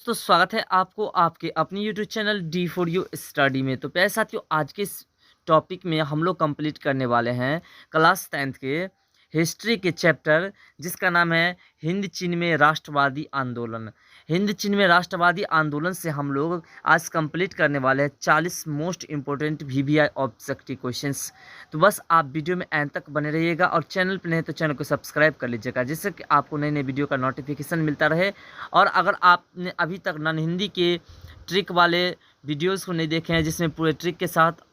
दोस्तों स्वागत है आपको आपके अपनी YouTube channel D for you study में। तो प्यारे साथियों, आज के इस टॉपिक में हम लोग कंप्लीट करने वाले हैं क्लास 10th के हिस्ट्री के चैप्टर, जिसका नाम है हिंद चीन में राष्ट्रवादी आंदोलन। हिंद चीन में राष्ट्रवादी आंदोलन से हम लोग आज कंप्लीट करने वाले हैं 40 most important VVI objective questions. तो बस आप वीडियो में एंड तक बने रहिएगा और चैनल पर नहीं तो चैनल को सब्सक्राइब कर लीजिएगा, जिससे कि आपको नई नई वीडियो का नोटिफिकेशन मिलता रहे। और अगर आपने अभी तक नॉन हिंदी के ट्रिक वाले वीडियोस को नहीं देखे हैं, जिसमें पूरे ट्रिक के साथ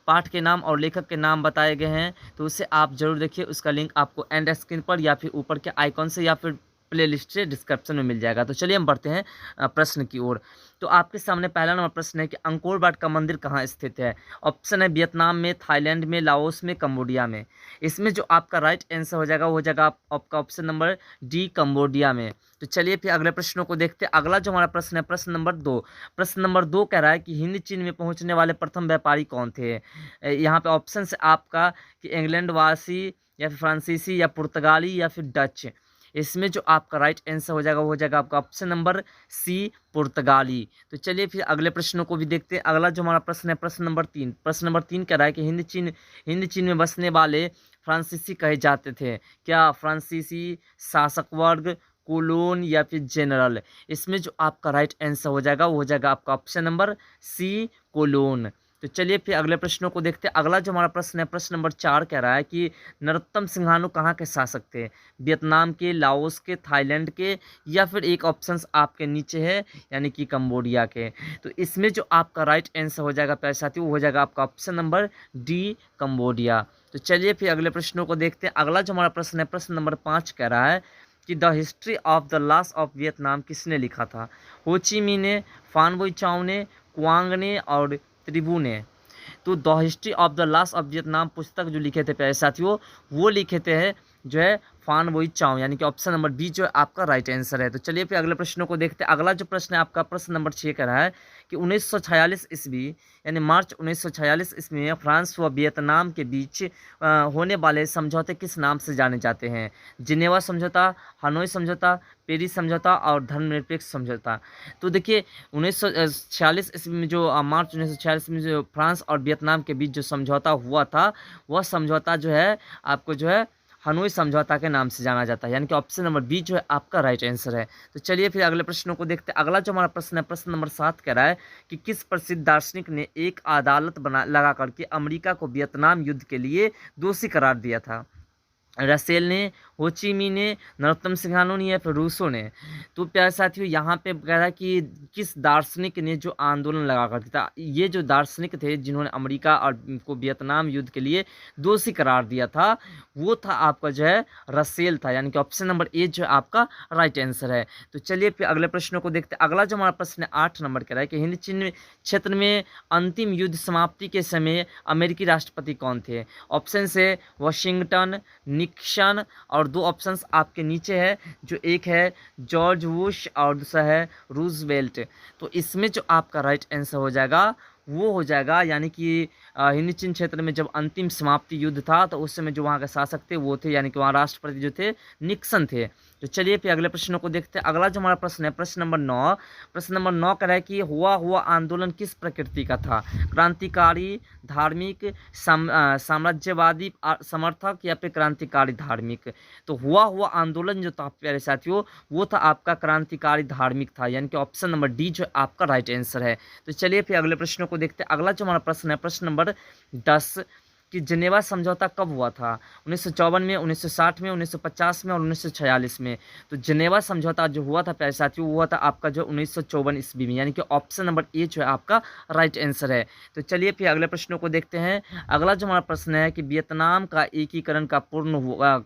पाठ के नाम और लेखक के नाम बताए गए हैं, तो उसे आप जरूर देखिए। उसका लिंक आपको एंड स्क्रीन पर या फिर ऊपर के आइकॉन से या फिर प्ले लिस्ट से डिस्क्रिप्शन में मिल जाएगा। तो चलिए हम बढ़ते हैं प्रश्न की ओर। तो आपके सामने पहला नंबर प्रश्न है कि अंकोर वाट का मंदिर कहाँ स्थित है। ऑप्शन है वियतनाम में, थाईलैंड में, लाओस में, कंबोडिया में। इसमें जो आपका राइट आंसर हो जाएगा वो हो जाएगा आपका ऑप्शन नंबर डी, कंबोडिया में। तो चलिए फिर अगले प्रश्नों को देखते हैं। अगला जो हमारा प्रश्न है प्रश्न नंबर 2। प्रश्न नंबर 2 कह रहा है कि हिंद चीन में पहुंचने वाले प्रथम व्यापारी कौन थे। यहाँ पे ऑप्शन है आपका कि इंग्लैंड वासी या फिर फ्रांसीसी या पुर्तगाली या फिर डच। इसमें जो आपका राइट आंसर हो जाएगा वो हो जाएगा आपका ऑप्शन नंबर सी, पुर्तगाली। तो चलिए फिर अगले प्रश्नों को भी देखते हैं। अगला जो हमारा प्रश्न है प्रश्न नंबर 3। प्रश्न नंबर 3 कह रहा है कि हिंद चीन में बसने वाले फ्रांसीसी कहे जाते थे। क्या फ्रांसीसी, शासक वर्ग, कोलोन या फिर जनरल। इसमें जो आपका राइट आंसर हो जाएगा वो हो जाएगा आपका ऑप्शन नंबर सी, कोलोन। तो चलिए फिर अगले प्रश्नों को देखते हैं। अगला जो हमारा प्रश्न है प्रश्न नंबर 4 कह रहा है कि नरोत्तम सिंघानिया कहाँ के शासक थे। वियतनाम के, लाओस के, थाईलैंड के या फिर एक ऑप्शन आपके नीचे है यानी कि कंबोडिया के। तो इसमें जो आपका राइट आंसर हो जाएगा प्यारे साथियों वो हो जाएगा आपका ऑप्शन नंबर डी, कंबोडिया। तो चलिए फिर अगले प्रश्नों को देखते हैं। अगला जो हमारा प्रश्न है प्रश्न नंबर 5 कह रहा है कि the history of the loss of Vietnam किसने लिखा था। हो ची मिन्ह ने, फान बोई चाओ ने, क्वांग ने और त्रिबू ने। तो the history of the loss of Vietnam पुस्तक जो लिखे थे प्यारे साथियों वो लिखे थे जो है फान बोई चाओ, यानी कि ऑप्शन नंबर बी जो है आपका राइट आंसर है। तो चलिए फिर अगले प्रश्नों को देखते हैं। अगला जो प्रश्न है आपका प्रश्न नंबर 6 का रहा है कि 1946 ईस्वी यानी मार्च 1946 ईस्वी में फ्रांस व वियतनाम के बीच होने वाले समझौते किस नाम से जाने जाते हैं। जिनेवा समझौता, हनोई समझौता, पेरिस समझौता और धर्मनिरपेक्ष समझौता। तो देखिए 1946 ईस्वी में जो मार्च 1946 में जो फ्रांस और वियतनाम के बीच जो समझौता हुआ था वह समझौता जो है आपको जो है हनोई समझौता के नाम से जाना जाता है, यानी कि ऑप्शन नंबर बी जो है आपका राइट आंसर है। तो चलिए फिर अगले प्रश्नों को देखते हैं। अगला जो हमारा प्रश्न है प्रश्न नंबर 7 कह रहा है कि किस प्रसिद्ध दार्शनिक ने एक अदालत लगा करके अमेरिका को वियतनाम युद्ध के लिए दोषी करार दिया था। रसेल ने, हो ची मिन्ह ने, नरोत्तम सिंघानिया ने या फिर रूसो ने। तो प्यारे साथियों यहाँ पे कह रहा है कि किस दार्शनिक ने जो आंदोलन लगा कर था। ये जो दार्शनिक थे जिन्होंने अमेरिका और को वियतनाम युद्ध के लिए दोषी करार दिया था वो था आपका जो है रसेल था, यानी कि ऑप्शन नंबर ए जो है आपका राइट आंसर है। तो चलिए फिर अगले प्रश्नों को देखते हैं। अगला जो हमारा प्रश्न है 8 नंबर कह रहा है कि हिंद चीन क्षेत्र में अंतिम युद्ध समाप्ति के समय अमेरिकी राष्ट्रपति कौन थे। ऑप्शन से वाशिंगटन, निक्सन और दो ऑप्शंस आपके नीचे है, जो एक है जॉर्ज बुश और दूसरा है रूजवेल्ट। तो इसमें जो आपका राइट आंसर हो जाएगा वो हो जाएगा यानी कि हिंद चीन क्षेत्र में जब अंतिम समाप्ति युद्ध था तो उस समय जो वहाँ के शासक थे वो थे यानी कि वहाँ राष्ट्रपति जो थे निक्सन थे। तो चलिए फिर अगले प्रश्नों को देखते हैं। अगला जो हमारा प्रश्न है प्रश्न नंबर 9। प्रश्न नंबर 9 कह रहा है कि हुआ आंदोलन किस प्रकृति का था। क्रांतिकारी, धार्मिक, साम्राज्यवादी समर्थक या फिर क्रांतिकारी धार्मिक। तो हुआ आंदोलन जो था प्यारे साथियों वो था आपका क्रांतिकारी धार्मिक था, यानी कि ऑप्शन नंबर डी जो आपका राइट आंसर है। तो चलिए फिर अगले प्रश्नों को देखते हैं। अगला जो हमारा प्रश्न है प्रश्न नंबर 10 कि जिनेवा समझौता कब हुआ था। 1954 में, 1960 में, 1950 में और 1946 में। तो जिनेवा समझौता जो हुआ था प्यारे साथियों वो हुआ था आपका जो 1954 ईस्वी में, यानी कि ऑप्शन नंबर ए जो है आपका राइट आंसर है। तो चलिए फिर अगले प्रश्नों को देखते हैं। अगला जो हमारा प्रश्न है कि वियतनाम का एकीकरण कब पूर्ण हुआ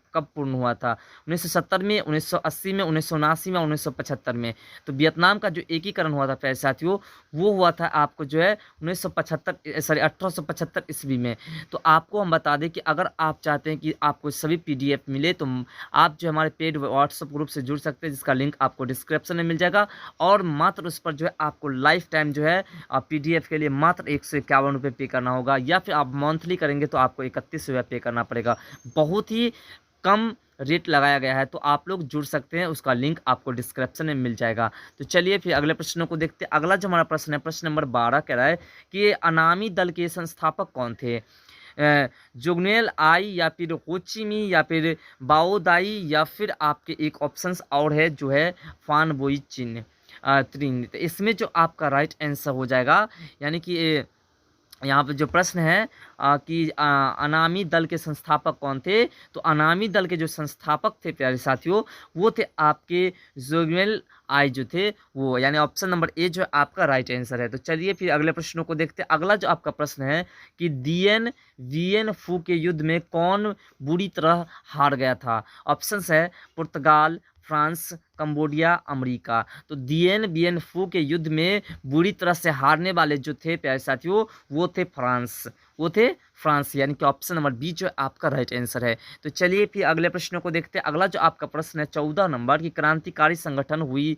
था। 1970 में, 1980 में, 1979 में, 1975 में। तो वियतनाम का जो एकीकरण हुआ था प्यारे साथियों वो हुआ था आपको जो है 1875 ईस्वी में। तो आपको हम बता दें कि अगर आप चाहते हैं कि आपको सभी पीडीएफ मिले तो आप जो हमारे पेड व्हाट्सएप ग्रुप से जुड़ सकते हैं, जिसका लिंक आपको डिस्क्रिप्शन में मिल जाएगा। और मात्र उस पर जो है आपको लाइफ टाइम जो है पीडीएफ के लिए मात्र 151 रुपये पे करना होगा, या फिर आप मंथली करेंगे तो आपको 31 रुपये पे करना पड़ेगा। बहुत ही कम रेट लगाया गया है, तो आप लोग जुड़ सकते हैं, उसका लिंक आपको डिस्क्रिप्शन में मिल जाएगा। तो चलिए फिर अगले प्रश्नों को देखते हैं। अगला जो हमारा प्रश्न है, प्रश्न नंबर 12 कह रहा है कि अनामी दल के संस्थापक कौन थे? जुगनेल आई, या फिर होचिमी, या फिर बाओदाई, या फिर आपके एक ऑप्शंस और है जो है फान बोई चिन त्रिन। तो इसमें जो आपका राइट आंसर हो जाएगा, यानी कि यहाँ पे जो प्रश्न है कि अनामी दल के संस्थापक कौन थे, तो अनामी दल के जो संस्थापक थे प्यारे साथियों, वो थे आपके जोगमेल आई जो थे वो, यानी ऑप्शन नंबर ए जो है आपका राइट आंसर है। तो चलिए फिर अगले प्रश्नों को देखते हैं। अगला जो आपका प्रश्न है कि दियन वियन फू के युद्ध में कौन बुरी तरह हार गया था? ऑप्शंस है पुर्तगाल, फ्रांस, कंबोडिया, अमेरिका। तो दियन बियन फू के युद्ध में बुरी तरह से हारने वाले जो थे प्यारे साथियों, वो थे फ्रांस, वो थे फ्रांस, यानी कि ऑप्शन नंबर बी जो है आपका राइट आंसर है। तो चलिए फिर अगले प्रश्नों को देखते हैं। अगला जो आपका प्रश्न है 14 नंबर की क्रांतिकारी संगठन हुई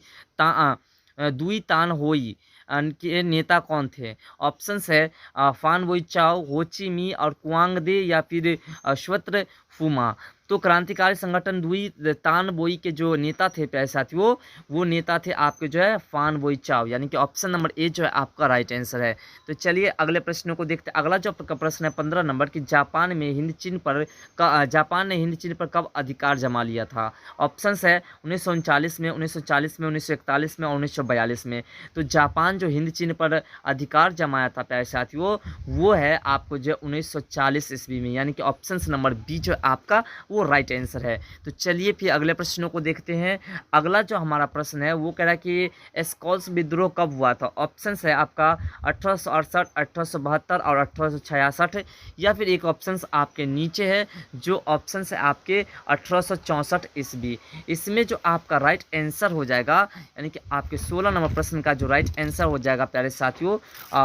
दुई तान होई के नेता कौन थे? ऑप्शंस है फान बोई चाओ, होची मी और कुआंगदे, या फिर स्वत्र फुमा। तो क्रांतिकारी संगठन दुई तान बोई के जो नेता थे प्यारे साथियों, वो नेता थे आपके जो है फान बोई चाओ, यानी कि ऑप्शन नंबर ए जो है आपका राइट आंसर है। तो चलिए अगले प्रश्नों को देखते हैं। अगला जो आपका प्रश्न है 15 नंबर की जापान में हिंद चीन पर जापान ने हिंद चीन पर कब अधिकार जमा लिया था? ऑप्शंस है 1939 में, 1940 में, 1941 में और 1942 में। तो जापान जो हिंद चीन पर अधिकार जमाया था प्यारे साथियों, वो है आपको जो 1940 ईस्वी में, यानी कि ऑप्शंस नंबर बी जो आपका वो राइट आंसर है। तो चलिए फिर अगले प्रश्नों को देखते हैं। अगला जो हमारा प्रश्न है वो कह रहा है कि एस्कॉल्स विद्रोह कब हुआ था? ऑप्शंस है आपका 1868, 1872 और 1866, या फिर एक ऑप्शंस आपके नीचे है जो ऑप्शंस है आपके 1864 ईस्वी। इसमें जो आपका राइट आंसर हो जाएगा, यानी कि आपके 16 नंबर प्रश्न का जो राइट आंसर हो जाएगा प्यारे साथियों,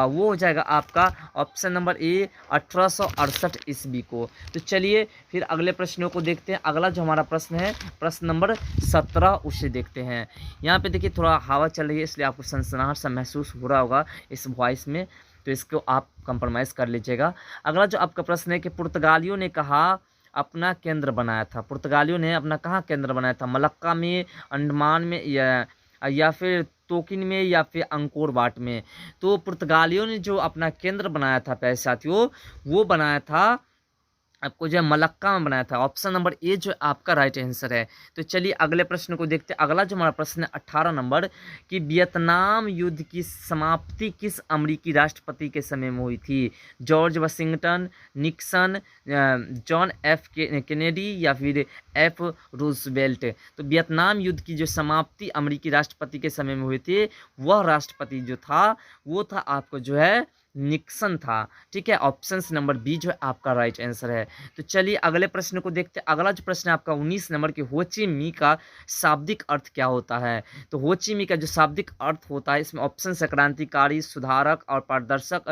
वो हो जाएगा आपका ऑप्शन नंबर ए 1868 ईस्वी को। तो चलिए फिर अगले प्रश्नों को देखते हैं। अगला जो हमारा प्रश्न है प्रश्न नंबर 17, उसे देखते हैं। यहाँ पे देखिए थोड़ा हवा चल रही है, इसलिए आपको सनसनाहट सा महसूस हो रहा होगा इस वॉइस में, तो इसको आप कंप्रोमाइज़ कर लीजिएगा। अगला जो आपका प्रश्न है कि पुर्तगालियों ने कहा अपना केंद्र बनाया था? पुर्तगालियों ने अपना कहाँ केंद्र बनाया था? मलक्का में, अंडमान में, या फिर तोकिन में, या फिर अंकोर वाट में? तो पुर्तगालियों ने जो अपना केंद्र बनाया था प्यारे साथियों, वो बनाया था आपको जो है मलक्का में बनाया था। ऑप्शन नंबर ए जो आपका राइट आंसर है। तो चलिए अगले प्रश्न को देखते हैं। अगला जो हमारा प्रश्न है 18 नंबर कि वियतनाम युद्ध की समाप्ति किस अमेरिकी राष्ट्रपति के समय में हुई थी? George Washington, Nixon, John F Kennedy, या फिर एफ रूजवेल्ट? तो वियतनाम युद्ध की जो समाप्ति अमेरिकी राष्ट्रपति के समय में हुई थी, वह राष्ट्रपति जो था वो था आपको जो है निक्सन था। ठीक है, ऑप्शंस नंबर बी जो है आपका राइट आंसर है। तो चलिए अगले प्रश्न को देखते हैं। अगला जो प्रश्न है आपका 19 नंबर की होची मी का शाब्दिक अर्थ क्या होता है? तो होची मी का जो शाब्दिक अर्थ होता है, इसमें ऑप्शन है क्रांतिकारी, सुधारक और प्रदर्शक,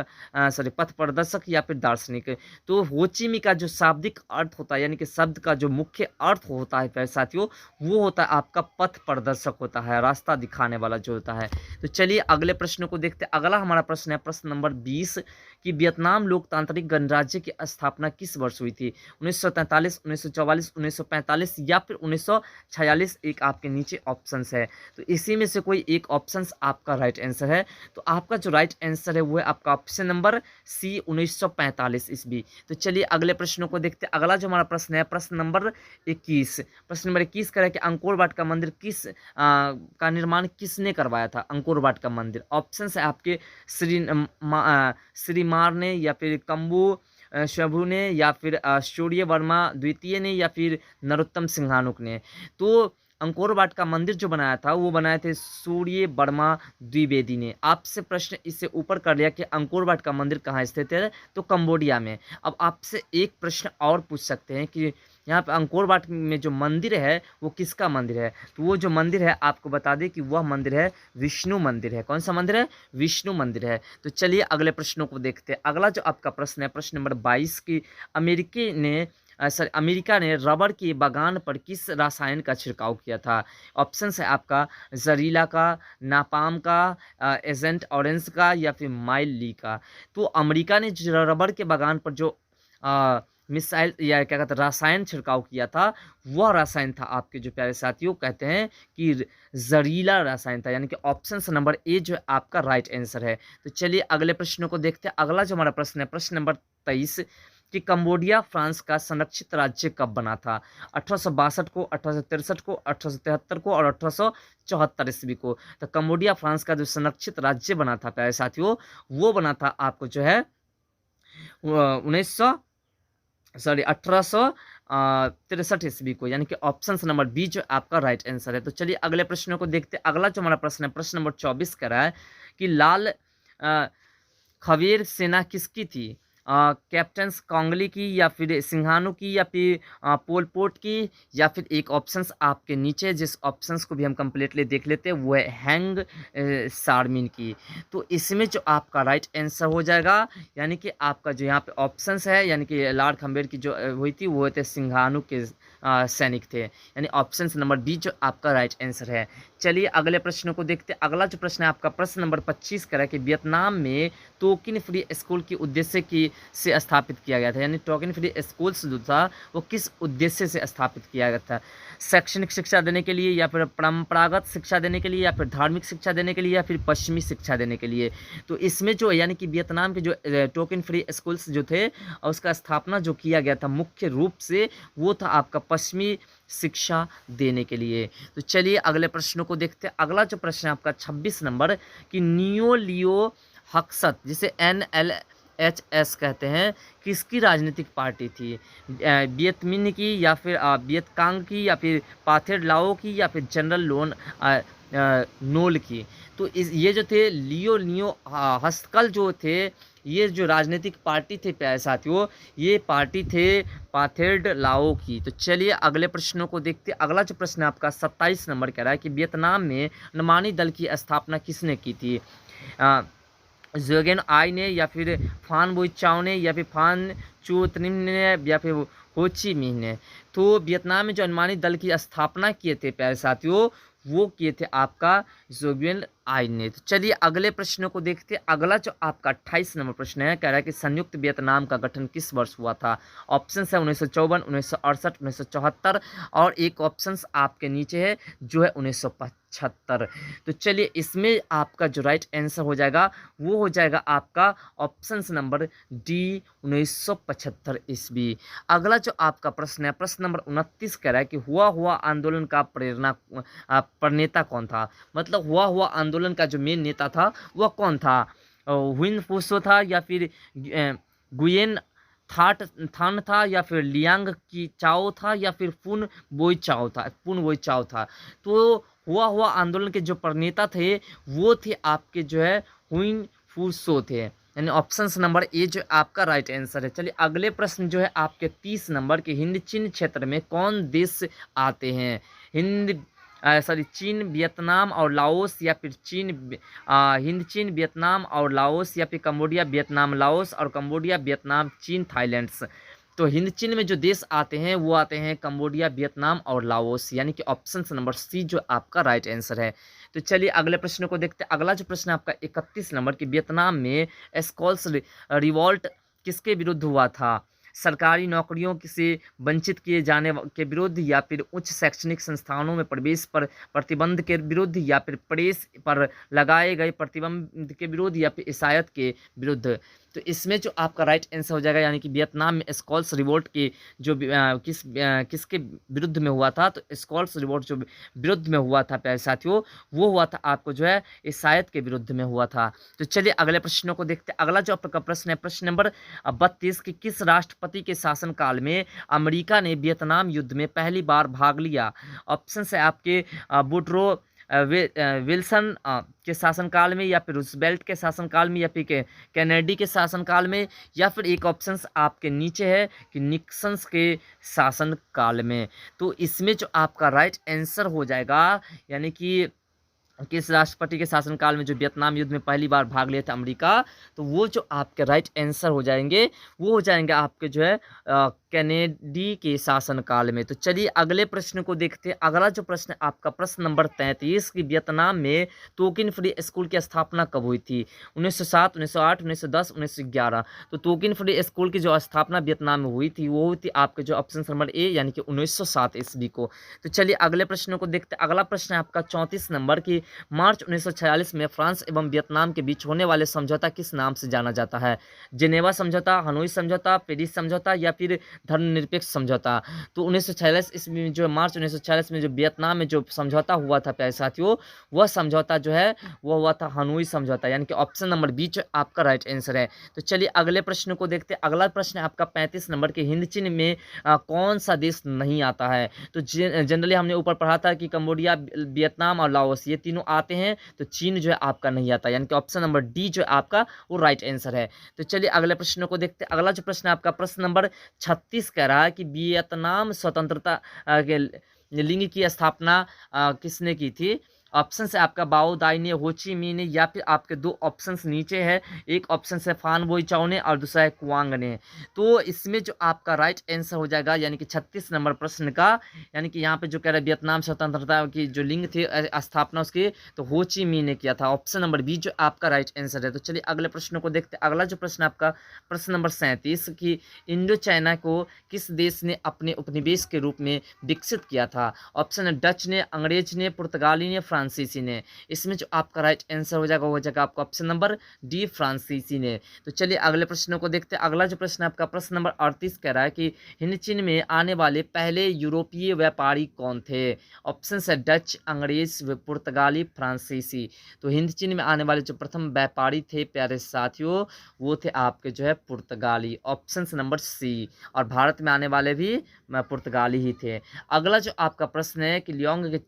पथ प्रदर्शक, या फिर दार्शनिक। तो होची मी का जो शाब्दिक अर्थ होता है, यानी कि शब्द का जो मुख्य अर्थ होता है प्यारे साथियों, वो होता है आपका पथ प्रदर्शक होता है, रास्ता दिखाने वाला जो होता है। तो चलिए अगले प्रश्न को देखते हैं। अगला हमारा प्रश्न है प्रश्न नंबर 20 कि वियतनाम लोकतांत्रिक गणराज्य की स्थापना किस वर्ष हुई थी? 1943, 1944, 1945 या फिर 1946? एक आपके नीचे ऑप्शंस है, तो इसी में से कोई एक ऑप्शंस आपका राइट आंसर है। तो आपका जो राइट आंसर है वो है आपका ऑप्शन नंबर सी 1945 ईस्वी। तो चलिए अगले प्रश्नों को देखते हैं। अगला जो हमारा प्रश्न है प्रश्न नंबर 21। प्रश्न नंबर 21 कह रहा है कि अंकोर वाट का मंदिर का निर्माण किसने करवाया था? अंकोर वाट का मंदिर ऑप्शन है आपके श्रीमार ने, या फिर कम्बू शंभू ने, या फिर सूर्य वर्मा द्वितीय ने, या फिर नरोत्तम सिंहानुक ने? तो अंकोर वाट का मंदिर जो बनाया था वो बनाए थे सूर्य वर्मा द्विवेदी ने। आपसे प्रश्न इससे ऊपर कर लिया कि अंकोर वाट का मंदिर कहाँ स्थित है, तो कंबोडिया में। अब आपसे एक प्रश्न और पूछ सकते हैं कि यहाँ पे अंकोर वाट में जो मंदिर है वो किसका मंदिर है? तो वो जो मंदिर है आपको बता दें कि वह मंदिर है विष्णु मंदिर है। कौन सा मंदिर है? विष्णु मंदिर है। तो चलिए अगले प्रश्नों को देखते हैं। अगला जो आपका प्रश्न है प्रश्न नंबर 22 की अमेरिका ने रबर के बागान पर किस रसायन का छिड़काव किया था? ऑप्शन है आपका जहरीला का, नापाम का, एजेंट ऑरेंज का, या फिर माइल ली का? तो अमेरिका ने जो रबर के बागान पर जो मिसाइल या क्या कहते हैं रसायन छिड़काव किया था, वह रसायन था आपके जो प्यारे साथियों कहते हैं कि जहरीला रसायन था, यानी कि ऑप्शन नंबर ए जो है आपका राइट आंसर है। तो चलिए अगले प्रश्नों को देखते हैं। अगला जो हमारा प्रश्न है प्रश्न नंबर 23 कि कंबोडिया फ्रांस का संरक्षित राज्य कब बना था? 1862 को, 1863 को, 1873 को और 1874 ईस्वी को। तो कंबोडिया फ्रांस का जो संरक्षित राज्य बना था प्यारे साथियों, वो बना था आपको जो है 1863 ईस्वी को, यानी कि ऑप्शन नंबर बी जो आपका राइट आंसर है। तो चलिए अगले प्रश्नों को देखते हैं। अगला जो हमारा प्रश्न है प्रश्न नंबर 24 का रहा है कि लाल खवेर सेना किसकी थी? कैप्टन कांगली की, या फिर सिंघानू की, या फिर पोल पोट की, या फिर एक ऑप्शंस आपके नीचे जिस ऑप्शंस को भी हम कंप्लीटली देख लेते हैं वो है हैंग सारमिन की। तो इसमें जो आपका राइट आंसर हो जाएगा, यानी कि आपका जो यहाँ पे ऑप्शंस है, यानी कि लॉर्ड खम्बेर की जो हुई थी वो थे सिंघानू के सैनिक थे, यानी ऑप्शन नंबर बी जो आपका राइट आंसर है। चलिए अगले प्रश्नों को देखते हैं। अगला जो प्रश्न है आपका प्रश्न नंबर 25 का है कि वियतनाम में टोकन फ्री स्कूल की उद्देश्य की से स्थापित किया गया था, यानी टोकन फ्री स्कूल्स जो था वो किस उद्देश्य से स्थापित किया गया था? शैक्षणिक शिक्षा देने के लिए, या फिर परंपरागत शिक्षा देने के लिए, या फिर धार्मिक शिक्षा देने के लिए, या फिर पश्चिमी शिक्षा देने के लिए। तो इसमें जो यानी कि वियतनाम के जो टोकन फ्री स्कूल्स जो थे और उसका स्थापना जो किया गया था मुख्य रूप से वो था आपका पश्चिमी शिक्षा देने के लिए। तो चलिए अगले प्रश्नों को देखते हैं। अगला जो प्रश्न है आपका 26 नंबर कि नियो लियो हक्सत जिसे NLHS कहते हैं किसकी राजनीतिक पार्टी थी? वियतमिन की, या फिर वियतकांग की, या फिर पाथेर लाओ की, या फिर जनरल लोन नोल की। तो ये जो थे लियो लियो हस्तकल जो थे, ये जो राजनीतिक पार्टी थे प्यारे साथियों, ये पार्टी थे पाथेर लाओ की। तो चलिए अगले प्रश्नों को देखते हैं। अगला जो प्रश्न आपका 27 नंबर कह रहा है कि वियतनाम में नमानी दल की स्थापना किसने की थी? जोगेन आई ने, या फिर फान बोई चाओ ने, या फिर फान चू त्रिम ने, या फिर हो ची मिन्ह ने। तो वियतनाम में जो अनुमानी दल की स्थापना किए थे प्यारे साथियों, वो किए थे आपका जोगेन आई ने। तो चलिए अगले प्रश्नों को देखते हैं। अगला जो आपका 28 नंबर प्रश्न है कह रहा है कि संयुक्त वियतनाम का गठन किस वर्ष हुआ था? ऑप्शन है 1954, 1968, 1974 और एक ऑप्शन आपके नीचे है जो है 1975। तो चलिए इसमें आपका जो राइट आंसर हो जाएगा वो हो जाएगा आपका ऑप्शन नंबर डी 1975 ईस्वी। अगला जो आपका प्रश्न है प्रश्न नंबर 29 कह रहा है कि हुआ आंदोलन का प्रणेता कौन था? मतलब हुआ आंदोलन का जो मेन नेता था वह कौन था? हुइन फूसो था, या फिर गुयेन थान था, या फिर लियांग की चाओ था, या फिर पुन बोई चाओ था। तो हुआ आंदोलन के जो प्रणेता थे वो थे आपके जो है हुइन फूसो थे, यानी ऑप्शन नंबर ए जो आपका राइट आंसर है। चलिए अगले प्रश्न जो है आपके 30 नंबर के हिंद चीन क्षेत्र में कौन देश आते हैं? चीन, वियतनाम और लाओस, या फिर हिंद चीन, वियतनाम और लाओस, या फिर कंबोडिया, वियतनाम, लाओस और कंबोडिया, वियतनाम, चीन, थाईलैंड। तो हिंद चीन में जो देश आते हैं वो आते हैं कंबोडिया, वियतनाम और लाओस, यानी कि ऑप्शन नंबर सी जो आपका राइट आंसर है। तो चलिए अगले प्रश्न को देखते हैं। अगला जो प्रश्न है आपका 31 नंबर कि वियतनाम में स्कॉल्स रिवॉल्ट किसके विरुद्ध हुआ था? सरकारी नौकरियों से वंचित किए जाने के विरुद्ध, या फिर उच्च शैक्षणिक संस्थानों में प्रवेश पर प्रतिबंध के विरुद्ध, या फिर प्रेस पर लगाए गए प्रतिबंध के विरुद्ध, या फिर ईसाइत के विरुद्ध। तो इसमें जो आपका राइट आंसर हो जाएगा, यानी कि वियतनाम में स्कॉल्स रिवोल्ट के जो किसके विरुद्ध में हुआ था? तो स्कॉल्स रिवोल्ट जो विरुद्ध में हुआ था प्यारे साथियों, वो हुआ था आपको जो है ईसाइत के विरुद्ध में हुआ था। तो चलिए अगले प्रश्नों को देखते हैं। अगला जो आपका प्रश्न है प्रश्न नंबर 32 कि किस राष्ट्रपति के शासनकाल में अमेरिका ने वियतनाम युद्ध में पहली बार भाग लिया? ऑप्शन है आपके वुडरो विल्सन के शासनकाल में, या फिर रूजवेल्ट के शासनकाल में, या फिर कैनेडी के शासनकाल में, या फिर एक ऑप्शन आपके नीचे है कि निक्सन के शासनकाल में। तो इसमें जो आपका राइट आंसर हो जाएगा, यानी कि किस राष्ट्रपति के शासनकाल में जो वियतनाम युद्ध में पहली बार भाग लिया था अमेरिका, तो वो जो आपके राइट आंसर हो जाएंगे वो हो जाएंगे आपके जो है कैनेडी के शासनकाल में। तो चलिए अगले प्रश्न को देखते हैं। अगला जो प्रश्न है आपका प्रश्न नंबर 33 की वियतनाम में तोकिन फ्री स्कूल की स्थापना कब हुई थी? 1907, 1908, 1910, 1911। तो तोकिन फ्री स्कूल की जो स्थापना वियतनाम में हुई थी वो हुई थी आपके जो ऑप्शन नंबर ए यानी कि 1907 ईस्वी को। तो चलिए अगले प्रश्न को देखते हैं। अगला प्रश्न है आपका 34 नंबर की मार्च 1946 में फ्रांस एवं वियतनाम के बीच होने वाले समझौता किस नाम से जाना जाता है? जेनेवा समझौता, हनोई समझौता, पेरिस समझौता या फिर धर्मनिरपेक्ष समझौता। तो 1946 ईस्वी में जो मार्च 1946 में जो वियतनाम में जो समझौता हुआ था प्यारे साथियों, वह समझौता जो है वो हुआ था हनोई समझौता, यानी कि ऑप्शन नंबर बी जो आपका राइट आंसर है। तो चलिए अगले प्रश्न को देखते हैं। अगला प्रश्न है आपका 35 नंबर के हिंद चीन में कौन सा देश नहीं आता है? तो जनरली हमने ऊपर पढ़ा था कि कंबोडिया, वियतनाम और लाओस ये तीनों आते हैं, तो चीन जो है आपका नहीं आता, यानी कि ऑप्शन नंबर डी जो है आपका वो राइट आंसर है। तो चलिए अगले प्रश्न को देखते हैं। अगला जो प्रश्न है आपका प्रश्न नंबर 36 कह रहा है कि वियतनाम स्वतंत्रता के लिंग की स्थापना किसने की थी? ऑप्शन है आपका बाओ दाई ने, हो ची मी ने, या फिर आपके दो ऑप्शंस नीचे है। एक ऑप्शन है फान बोई चाओ ने और दूसरा है कुआंग ने। तो इसमें जो आपका राइट आंसर हो जाएगा यानी कि 36 नंबर प्रश्न का, यानी कि यहाँ पे जो कह रहा है वियतनाम स्वतंत्रता की जो लिंग थी स्थापना उसकी, तो हो ची मी ने किया था। ऑप्शन नंबर बी जो आपका राइट आंसर है। तो चलिए अगले प्रश्न को देखते हैं। अगला जो प्रश्न आपका प्रश्न नंबर 37 की इंडो चाइना को किस देश ने अपने उपनिवेश के रूप में विकसित किया था? ऑप्शन है डच ने, अंग्रेज ने, पुर्तगाली ने, फ्रांसीसी ने। इसमें जो आपका राइट आंसर हो जाएगा वो हो जाएगा आपका ऑप्शन नंबर डी फ्रांसीसी ने। तो चलिए अगले प्रश्न को देखते हैं। अगला जो प्रश्न आपका प्रश्न नंबर 38 कह रहा है कि हिंद चीन में आने वाले पहले यूरोपीय व्यापारी कौन थे? ऑप्शन है डच, अंग्रेज, पुर्तगाली, फ्रांसीसी। तो हिंद चीन में आने वाले जो प्रथम व्यापारी थे प्यारे साथियों वो थे आपके जो है पुर्तगाली, ऑप्शन नंबर सी। और भारत में आने वाले भी पुर्तगाली ही थे। अगला जो आपका प्रश्न है कि लियोंग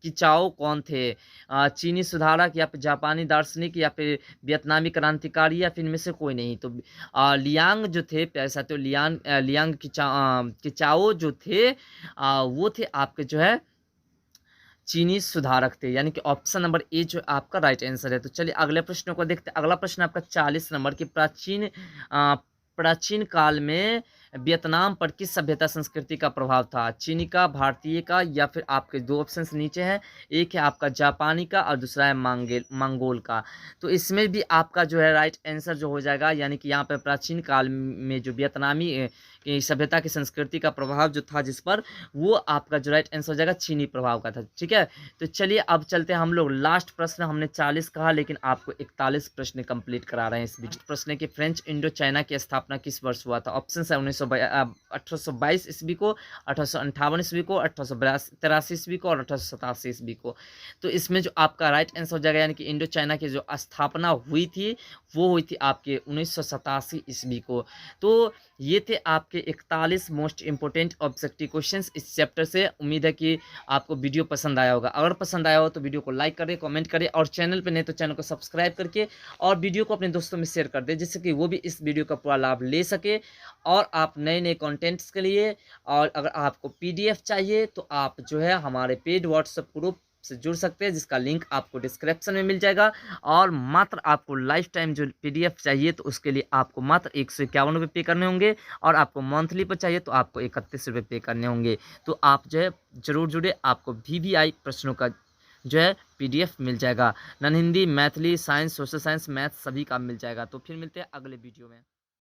किचाओ कौन थे? चीनी सुधारक या फिर जापानी दार्शनिक या फिर वियतनामी क्रांतिकारी या फिर इनमें से कोई नहीं। तो लियांग जो थे प्यारे साथियों, लियांग किचाओ जो थे वो थे आपके जो है चीनी सुधारक थे, यानी कि ऑप्शन नंबर ए जो आपका राइट आंसर है। तो चलिए अगले प्रश्न को देखते हैं। अगला प्रश्न आपका 40 नंबर की प्राचीन काल में वियतनाम पर किस सभ्यता संस्कृति का प्रभाव था? चीनी का, भारतीय का, या फिर आपके दो ऑप्शंस नीचे हैं। एक है आपका जापानी का और दूसरा है मंगोल का। तो इसमें भी आपका जो है राइट आंसर जो हो जाएगा, यानी कि यहाँ पर प्राचीन काल में जो वियतनामी सभ्यता की संस्कृति का प्रभाव जो था जिस पर, वो आपका जो राइट आंसर हो जाएगा चीनी प्रभाव का था। ठीक है, तो चलिए अब चलते हैं हम लोग लास्ट प्रश्न। हमने 40 कहा लेकिन आपको 41 प्रश्न कंप्लीट करा रहे हैं इस बीच। प्रश्न की फ्रेंच इंडो चाइना की स्थापना किस वर्ष हुआ था? ऑप्शन है 1822 ईस्वी को, 1858 ईस्वी को, 1883 ईस्वी को और 1887 ईस्वी को। तो इसमें जो आपका राइट आंसर हो जाएगा, यानी कि इंडो चाइना की जो स्थापना हुई थी वो हुई थी आपके 1987 ईस्वी को। तो ये थे आपके 41 मोस्ट इंपोर्टेंट ऑब्जेक्टिव क्वेश्चंस इस चैप्टर से। उम्मीद है कि आपको वीडियो पसंद आया होगा। अगर पसंद आया हो तो वीडियो को लाइक करें, कमेंट करें और चैनल पर नहीं तो चैनल को सब्सक्राइब करके और वीडियो को अपने दोस्तों में शेयर कर दें, जिससे कि वो भी इस वीडियो का पूरा लाभ ले सके। और आप नए नए कंटेंट्स के लिए, और अगर आपको PDF चाहिए तो आप जो है हमारे पेड व्हाट्सएप ग्रुप से जुड़ सकते हैं, जिसका लिंक आपको डिस्क्रिप्शन में मिल जाएगा। और मात्र आपको लाइफ टाइम जो PDF चाहिए तो उसके लिए आपको मात्र 151 रुपये पे करने होंगे, और आपको मंथली पर चाहिए तो आपको 31 रुपये पे करने होंगे। तो आप जो है ज़रूर जुड़े, आपको VVI प्रश्नों का जो है PDF मिल जाएगा। Non Hindi, Maithili, science, social science, math सभी का मिल जाएगा। तो फिर मिलते हैं अगले वीडियो में।